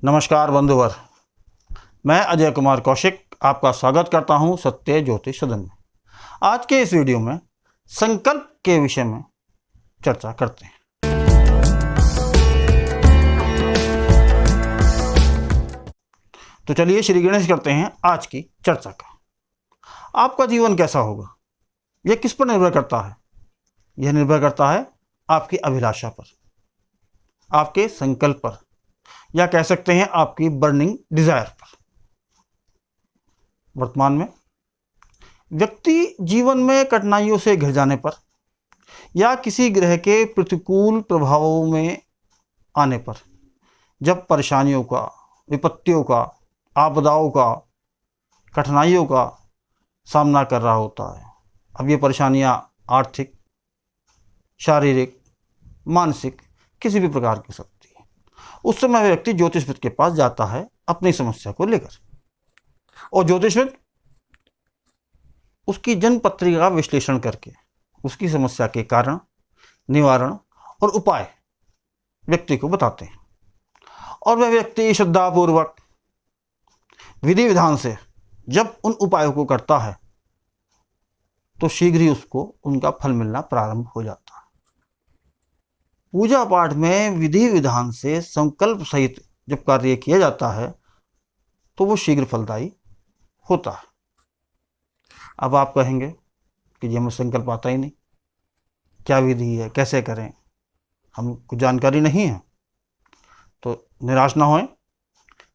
नमस्कार बंधुवर, मैं अजय कुमार कौशिक आपका स्वागत करता हूं सत्य ज्योतिष सदन में। आज के इस वीडियो में संकल्प के विषय में चर्चा करते हैं। तो चलिए श्री गणेश करते हैं आज की चर्चा का। आपका जीवन कैसा होगा, यह किस पर निर्भर करता है? यह निर्भर करता है आपकी अभिलाषा पर, आपके संकल्प पर, या कह सकते हैं आपकी बर्निंग डिजायर पर। वर्तमान में व्यक्ति जीवन में कठिनाइयों से घिर जाने पर या किसी ग्रह के प्रतिकूल प्रभावों में आने पर, जब परेशानियों का, विपत्तियों का, आपदाओं का, कठिनाइयों का सामना कर रहा होता है। अब ये परेशानियां आर्थिक, शारीरिक, मानसिक किसी भी प्रकार की सकती है। उस समय व्यक्ति ज्योतिषविद के पास जाता है अपनी समस्या को लेकर, और ज्योतिषविद उसकी जन्म पत्रिका का विश्लेषण करके उसकी समस्या के कारण, निवारण और उपाय व्यक्ति को बताते हैं। और वह व्यक्ति श्रद्धापूर्वक विधि विधान से जब उन उपायों को करता है तो शीघ्र ही उसको उनका फल मिलना प्रारंभ हो जाता है। पूजा पाठ में विधि विधान से संकल्प सहित जब कार्य किया जाता है तो वो शीघ्र फलदायी होता है। अब आप कहेंगे कि ये हमें संकल्प आता ही नहीं, क्या विधि है, कैसे करें, हमको जानकारी नहीं है। तो निराश ना होएं,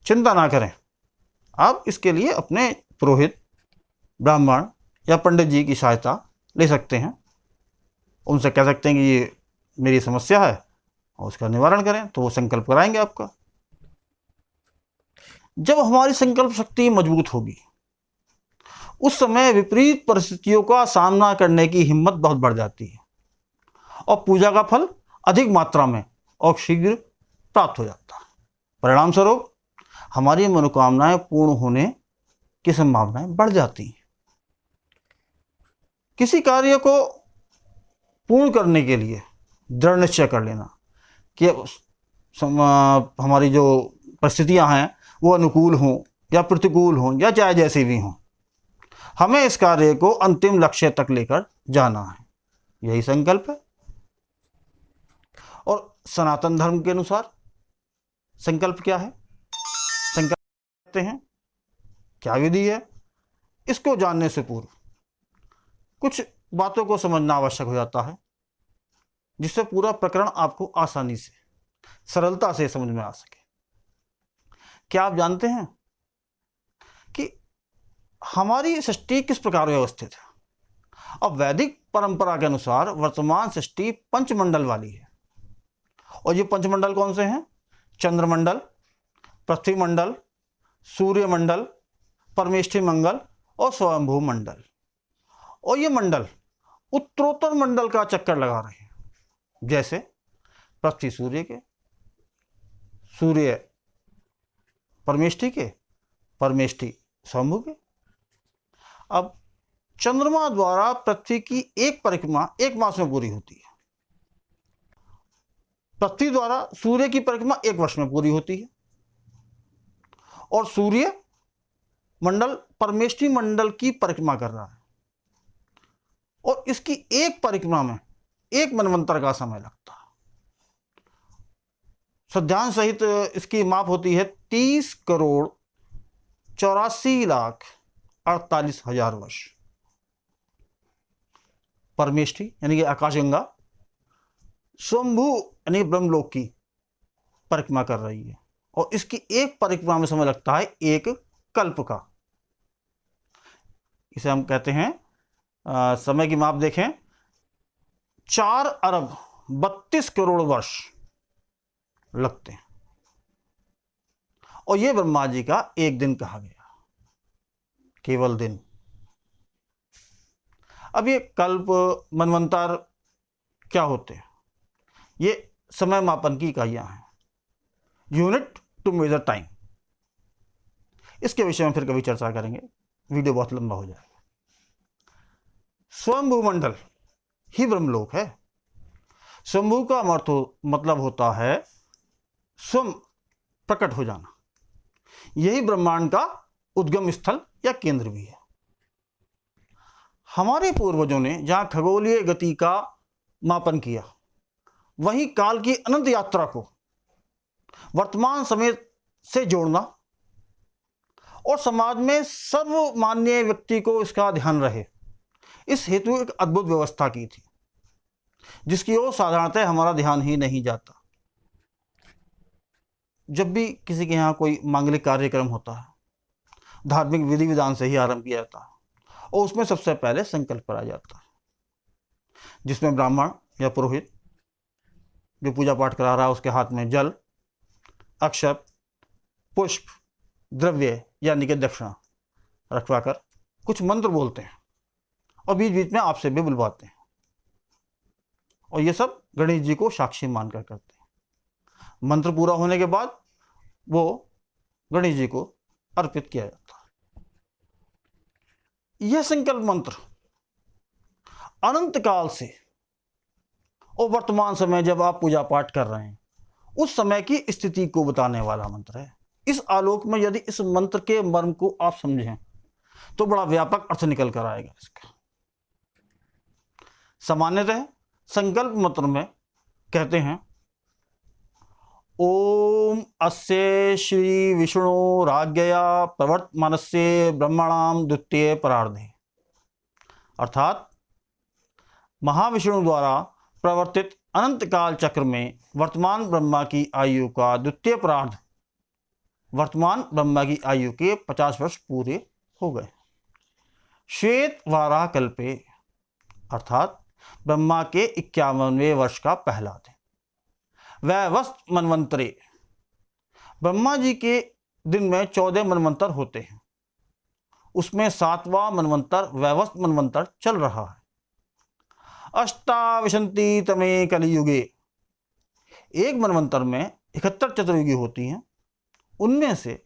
चिंता ना करें। आप इसके लिए अपने पुरोहित, ब्राह्मण या पंडित जी की सहायता ले सकते हैं। उनसे कह सकते हैं कि ये मेरी समस्या है और उसका निवारण करें, तो वो संकल्प कराएंगे आपका। जब हमारी संकल्प शक्ति मजबूत होगी उस समय विपरीत परिस्थितियों का सामना करने की हिम्मत बहुत बढ़ जाती है और पूजा का फल अधिक मात्रा में और शीघ्र प्राप्त हो जाता है। परिणाम स्वरूप हमारी मनोकामनाएं पूर्ण होने की संभावनाएं बढ़ जाती हैं। किसी कार्य को पूर्ण करने के लिए दृढ़ निश्चय कर लेना कि हमारी जो परिस्थितियां हैं वो अनुकूल हों या प्रतिकूल हों या चाहे जैसी भी हों, हमें इस कार्य को अंतिम लक्ष्य तक लेकर जाना है, यही संकल्प है। और सनातन धर्म के अनुसार संकल्प क्या है, संकल्प कहते हैं, क्या विधि है, इसको जानने से पूर्व कुछ बातों को समझना आवश्यक हो जाता है, जिससे पूरा प्रकरण आपको आसानी से, सरलता से समझ में आ सके। क्या आप जानते हैं कि हमारी सृष्टि किस प्रकार व्यवस्थित है? अब वैदिक परंपरा के अनुसार वर्तमान सृष्टि पंचमंडल वाली है। और ये पंचमंडल कौन से हैं? चंद्रमंडल, पृथ्वी मंडल, सूर्य मंडल, परमेष्ठी मंडल और स्वयंभू मंडल। और ये मंडल उत्तरोत्तर मंडल का चक्कर लगा रहे हैं। जैसे पृथ्वी सूर्य के, सूर्य परमेष्ठी के, परमेष्ठी स्वयंभू के। अब चंद्रमा द्वारा पृथ्वी की एक परिक्रमा एक मास में पूरी होती है। पृथ्वी द्वारा सूर्य की परिक्रमा एक वर्ष में पूरी होती है। और सूर्य मंडल परमेष्ठी मंडल की परिक्रमा कर रहा है, और इसकी एक परिक्रमा में एक मनवंतर का समय लगता है। सध्यांश सहित इसकी माप होती है 30,84,48,000 वर्ष। परमेष्ठी यानी कि आकाशगंगा स्वयंभू यानी ब्रह्मलोक की परिक्रमा कर रही है, और इसकी एक परिक्रमा में समय लगता है एक कल्प का। इसे हम कहते हैं, समय की माप देखें, 4,32,00,00,000 वर्ष लगते हैं। और यह ब्रह्मा जी का एक दिन कहा गया, केवल दिन। अब ये कल्प, मनवंतर क्या होते हैं? ये समय मापन की इकाइयां हैं, यूनिट टू मेजर टाइम। इसके विषय में फिर कभी चर्चा करेंगे, वीडियो बहुत लंबा हो जाएगा। स्वयंभू मंडल ही ब्रह्मलोक है। स्वयंभू का मतलब होता है स्वयं प्रकट हो जाना, यही ब्रह्मांड का उद्गम स्थल या केंद्र भी है। हमारे पूर्वजों ने जहां खगोलीय गति का मापन किया, वहीं काल की अनंत यात्रा को वर्तमान समय से जोड़ना और समाज में सर्वमान्य व्यक्ति को इसका ध्यान रहे, इस हेतु एक अद्भुत व्यवस्था की थी, जिसकी ओर साधारणतः हमारा ध्यान ही नहीं जाता। जब भी किसी के यहाँ कोई मांगलिक कार्यक्रम होता है, धार्मिक विधि विधान से ही आरंभ किया जाता है और उसमें सबसे पहले संकल्प करा जाता है, जिसमें ब्राह्मण या पुरोहित जो पूजा पाठ करा रहा है उसके हाथ में जल, अक्षत, पुष्प, द्रव्य यानी कि दक्षिणा रखवाकर कुछ मंत्र बोलते हैं और बीच बीच में आपसे भी बुलवाते हैं, और ये सब गणेश जी को साक्षी मानकर करते हैं। मंत्र पूरा होने के बाद वो गणेश जी को अर्पित किया जाता है। यह संकल्प मंत्र अनंत काल से और वर्तमान समय जब आप पूजा पाठ कर रहे हैं उस समय की स्थिति को बताने वाला मंत्र है। इस आलोक में यदि इस मंत्र के मर्म को आप समझें तो बड़ा व्यापक अर्थ निकल कर आएगा इसका। सामान्यतः संकल्प मंत्र में कहते हैं, ओम अस्य श्री विष्णु राज्ञया प्रवर्तमानस्य ब्रह्मणाम द्वितीय परार्धे, अर्थात महाविष्णु द्वारा प्रवर्तित अनंत काल चक्र में वर्तमान ब्रह्मा की आयु का द्वितीय परार्ध, वर्तमान ब्रह्मा की आयु के 50 वर्ष पूरे हो गए। श्वेत वाराह कल्पे, अर्थात ब्रह्मा के 51वें वर्ष का पहला दिन, वैवस्त मनवंतरे, ब्रह्मा जी के दिन में 14 मनवंतर होते हैं, उसमें 7वां मनवंतर वैवस्त मनवंतर चल रहा है। अष्टाविशंति तमे कलियुगे, एक मनवंतर में 71 चतुर्युगी होती हैं, उनमें से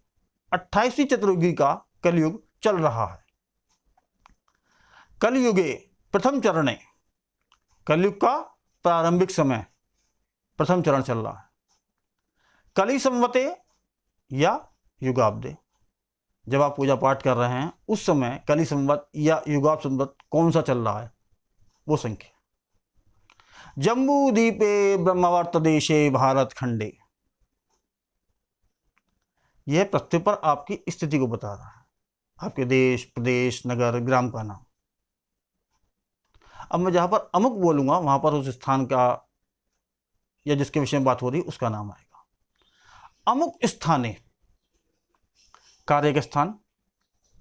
28वीं चतुर्युगी का कलयुग चल रहा है। कलयुगे प्रथम चरणे, कलयुग का प्रारंभिक समय प्रथम चरण चल रहा है। कली संवते या युगाब्दे, जब आप पूजा पाठ कर रहे हैं उस समय कली संवत या युगाब्द संवत कौन सा चल रहा है वो संख्या। जम्बू द्वीपे ब्रह्मवर्त देशे भारत खंडे, यह पृथ्वी पर आपकी स्थिति को बता रहा है, आपके देश, प्रदेश, नगर, ग्राम का नाम। अब मैं जहां पर अमुक बोलूंगा वहां पर उस स्थान का या जिसके विषय में बात हो रही है उसका नाम आएगा। अमुक स्थाने, कार्य के स्थान,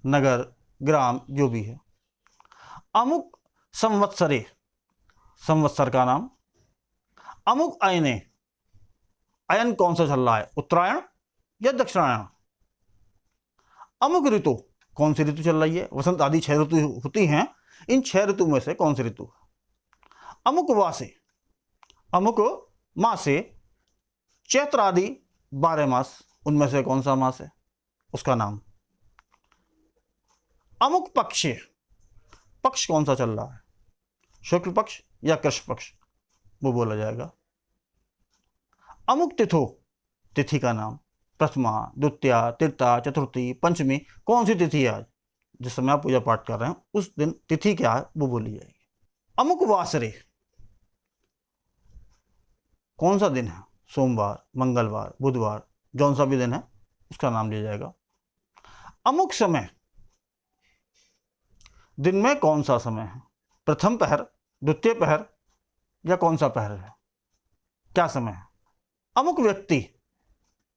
नगर, ग्राम जो भी है। अमुक संवत्सरे, संवत्सर का नाम। अमुक अयने, अयन कौन सा चल रहा है, उत्तरायण या दक्षिणायन। अमुक ऋतु, कौन सी ऋतु चल रही है, वसंत आदि 6 ऋतु होती हैं, इन 6 ऋतु में से कौन सी ऋतु है। अमुक वासे, अमुक मासे, चैत्र आदि 12 मास, उनमें से कौन सा मास है उसका नाम। अमुक पक्षे, पक्ष कौन सा चल रहा है, शुक्ल पक्ष या कृष्ण पक्ष, वो बोला जाएगा। अमुक तिथो, तिथि का नाम, प्रथमा, द्वितीया, तृतीया, चतुर्थी, पंचमी, कौन सी तिथि है आज जिस समय आप पूजा पाठ कर रहे हैं उस दिन तिथि क्या है वो बोली जाएगी। अमुक वासरे, कौन सा दिन है, सोमवार, मंगलवार, बुधवार, जौन सा भी दिन है उसका नाम लिया जाएगा। अमुक समय, दिन में कौन सा समय है, प्रथम पहर, द्वितीय पहर या कौन सा पहर है, क्या समय है। अमुक व्यक्ति,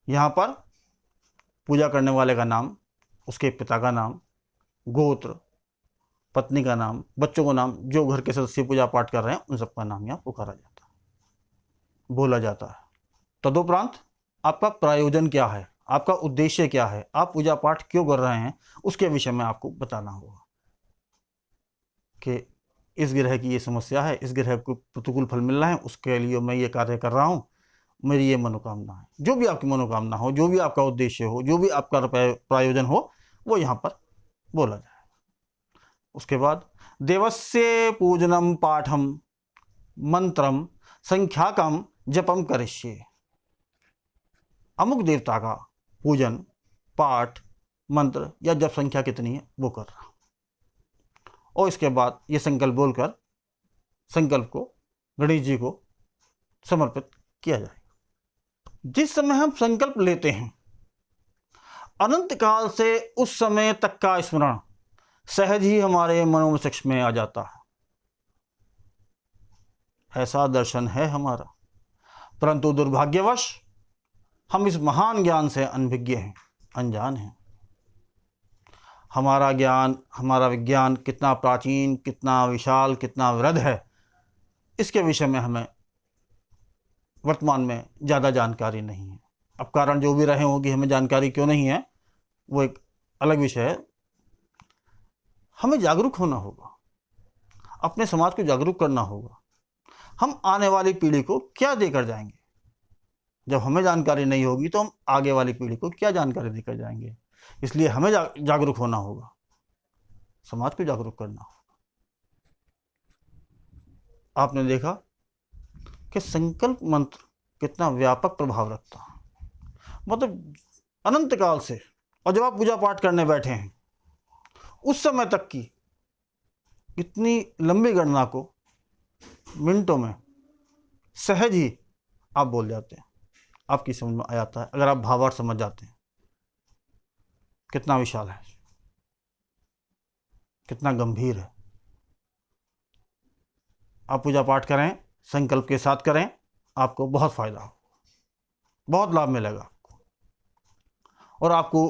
यहां पर पूजा करने वाले का नाम, उसके पिता का नाम, गोत्र, पत्नी का नाम, बच्चों का नाम, जो घर के सदस्य पूजा पाठ कर रहे हैं उन सबका नाम यहाँ पुकारा जाता है, बोला जाता है। तदुपरांत आपका प्रयोजन क्या है, आपका उद्देश्य क्या है, आप पूजा पाठ क्यों कर रहे हैं उसके विषय में आपको बताना होगा कि इस ग्रह की ये समस्या है, इस ग्रह को प्रतिकूल फल मिल रहा है, उसके लिए मैं ये कार्य कर रहा हूँ, मेरी ये मनोकामना है। जो भी आपकी मनोकामना हो, जो भी आपका उद्देश्य हो, जो भी आपका प्रयोजन हो, वो यहाँ पर बोला जाए। उसके बाद देवस्य पूजनम पाठम मंत्रम संख्याकम जपम करिष्ये, अमुक देवता का पूजन, पाठ मंत्र या जप संख्या कितनी है वो कर रहा हूँ, और इसके बाद ये संकल्प बोलकर संकल्प को गणेश जी को समर्पित किया जाएगा। जिस समय हम संकल्प लेते हैं, अनंत काल से उस समय तक का स्मरण सहज ही हमारे मनोमस्तिष्क में आ जाता है। ऐसा दर्शन है हमारा, परंतु दुर्भाग्यवश हम इस महान ज्ञान से अनभिज्ञ हैं, अनजान हैं। हमारा ज्ञान, हमारा विज्ञान कितना प्राचीन, कितना विशाल, कितना वृहद है, इसके विषय में हमें वर्तमान में ज़्यादा जानकारी नहीं है। अब कारण जो भी रहे होंगे, हमें जानकारी क्यों नहीं है वो एक अलग विषय है। हमें जागरूक होना होगा, अपने समाज को जागरूक करना होगा। हम आने वाली पीढ़ी को क्या देकर जाएंगे? जब हमें जानकारी नहीं होगी तो हम आगे वाली पीढ़ी को क्या जानकारी देकर जाएंगे? इसलिए हमें जागरूक होना होगा, समाज को जागरूक करना होगा। आपने देखा कि संकल्प मंत्र कितना व्यापक प्रभाव रखता है, मतलब अनंत काल से। और जब आप पूजा पाठ करने बैठे हैं उस समय तक की इतनी लंबी गणना को मिनटों में सहज ही आप बोल जाते हैं, आपकी समझ में आ जाता है। अगर आप भावार्थ समझ जाते हैं, कितना विशाल है, कितना गंभीर है। आप पूजा पाठ करें, संकल्प के साथ करें, आपको बहुत फायदा हो, बहुत लाभ मिलेगा आपको। और आपको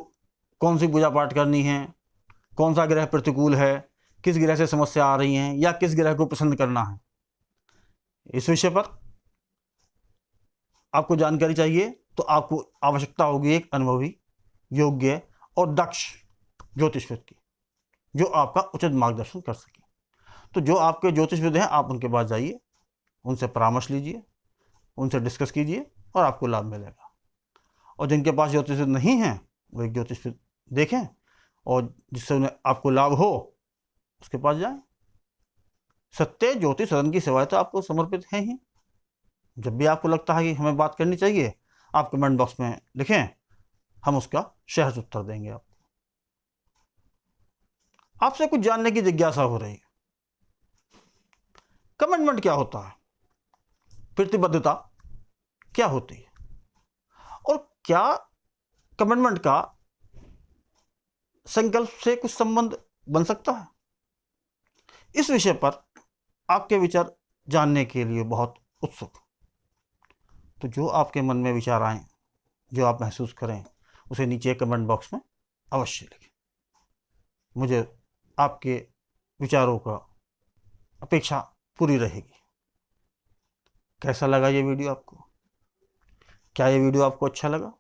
कौन सी पूजा पाठ करनी है, कौन सा ग्रह प्रतिकूल है, किस ग्रह से समस्या आ रही है, या किस ग्रह को पसंद करना है, इस विषय पर आपको जानकारी चाहिए तो आपको आवश्यकता होगी एक अनुभवी, योग्य और दक्ष ज्योतिषविद की, जो आपका उचित मार्गदर्शन कर सके। तो जो आपके ज्योतिषविद हैं, आप उनके पास जाइए, उनसे परामर्श लीजिए, उनसे डिस्कस कीजिए और आपको लाभ मिलेगा। और जिनके पास ज्योतिषविद नहीं हैं, वो एक ज्योतिषविद देखें और जिससे उन्हें आपको लाभ हो उसके पास जाएं। सत्य ज्योतिष सदन की सेवाएं तो आपको समर्पित हैं ही। जब भी आपको लगता है कि हमें बात करनी चाहिए, आप कमेंट बॉक्स में लिखें, हम उसका सहज उत्तर देंगे आपको। आपसे कुछ जानने की जिज्ञासा हो रही है, कमिटमेंट क्या होता है, प्रतिबद्धता क्या होती है, और क्या कमिटमेंट का संकल्प से कुछ संबंध बन सकता है? इस विषय पर आपके विचार जानने के लिए बहुत उत्सुक। तो जो आपके मन में विचार आए, जो आप महसूस करें, उसे नीचे कमेंट बॉक्स में अवश्य लिखें। मुझे आपके विचारों का अपेक्षा पूरी रहेगी। कैसा लगा ये वीडियो आपको? क्या ये वीडियो आपको अच्छा लगा,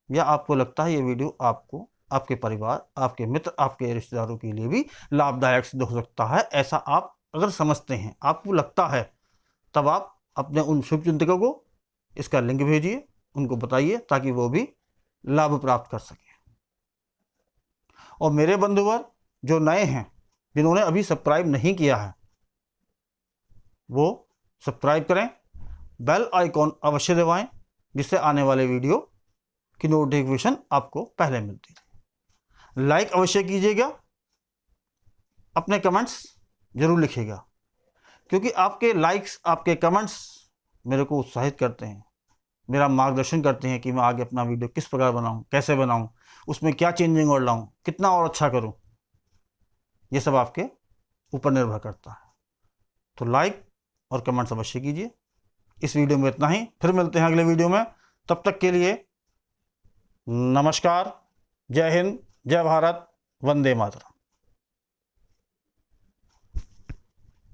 या आपको लगता है ये वीडियो आपको, आपके परिवार, आपके मित्र, आपके रिश्तेदारों के लिए भी लाभदायक सिद्ध हो सकता है? ऐसा आप अगर समझते हैं, आपको लगता है, तब आप अपने उन शुभचिंतकों को इसका लिंक भेजिए, उनको बताइए, ताकि वो भी लाभ प्राप्त कर सकें। और मेरे बंधुवर जो नए हैं, जिन्होंने अभी सब्सक्राइब नहीं किया है, वो सब्सक्राइब करें, बेल आइकॉन अवश्य दबाएं, जिससे आने वाले वीडियो की नोटिफिकेशन आपको पहले मिलती है। लाइक अवश्य कीजिएगा, अपने कमेंट्स जरूर लिखिएगा, क्योंकि आपके लाइक्स, आपके कमेंट्स मेरे को उत्साहित करते हैं, मेरा मार्गदर्शन करते हैं कि मैं आगे अपना वीडियो किस प्रकार बनाऊं, कैसे बनाऊं, उसमें क्या चेंजिंग और लाऊं, कितना और अच्छा करूं। ये सब आपके ऊपर निर्भर करता है। तो लाइक और कमेंट्स अवश्य कीजिए। इस वीडियो में इतना ही, फिर मिलते हैं अगले वीडियो में। तब तक के लिए नमस्कार, जय हिंद, जय भारत, वंदे मातरम।